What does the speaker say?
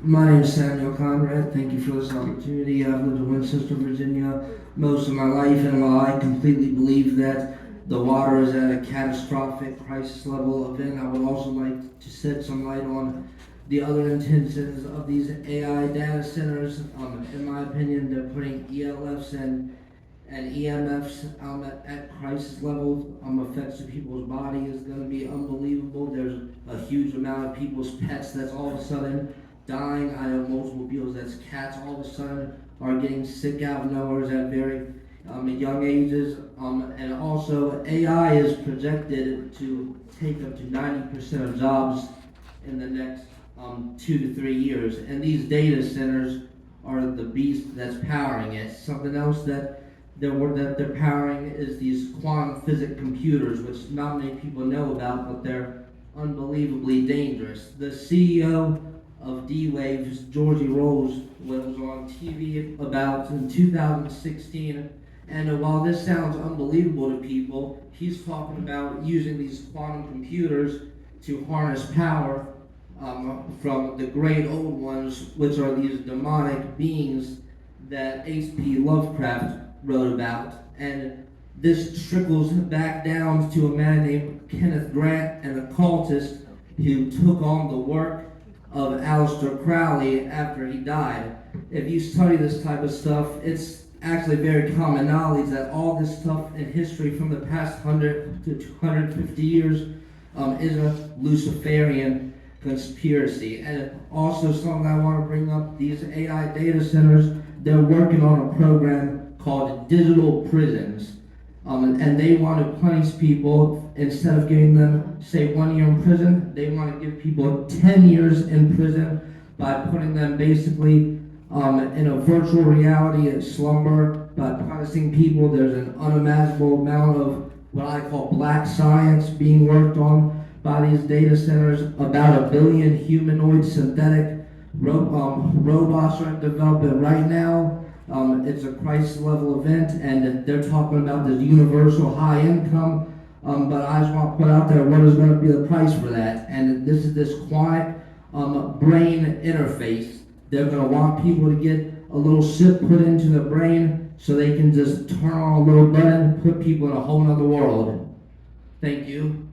My name is Samuel Conrad. Thank you for this opportunity. I've lived in Winchester, Virginia most of my life, and while I completely believe that the water is at a catastrophic crisis level event, I would also like to shed some light on the other intentions of these AI data centers. In my opinion, they're putting ELFs and EMFs at crisis levels. Effects of people's body is going to be unbelievable. There's a huge amount of people's pets that's all of a sudden dying. I know multiple people that's cats all of a sudden are getting sick out of nowhere at very young ages. And also AI is projected to take up to 90% of jobs in the next 2 to 3 years. And these data centers are the beast that's powering it. Something else that they're powering is these quantum physics computers, which not many people know about, but they're unbelievably dangerous. The CEO of D-Waves, Georgie Rose, was on TV about in 2016, and while this sounds unbelievable to people, he's talking about using these quantum computers to harness power from the great old ones, which are these demonic beings that H.P. Lovecraft wrote about. And this trickles back down to a man named Kenneth Grant, an occultist who took on the work of Aleister Crowley after he died. If you study this type of stuff, it's actually very common knowledge that all this stuff in history from the past 100 to 250 years is a Luciferian conspiracy. And also something I want to bring up, these AI data centers, they're working on a program called digital prisons. And they want to punish people. Instead of giving them, say, 1 year in prison, they want to give people 10 years in prison by putting them basically in a virtual reality at slumber, by punishing people. There's an unimaginable amount of what I call black science being worked on by these data centers. About 1 billion humanoid synthetic robots are in development right now. It's a crisis level event, and they're talking about this universal high income. But I just want to put out there what is going to be the price for that. And this is this quiet brain interface. They're going to want people to get a little chip put into the brain so they can just turn on a little button, put people in a whole other world. Thank you.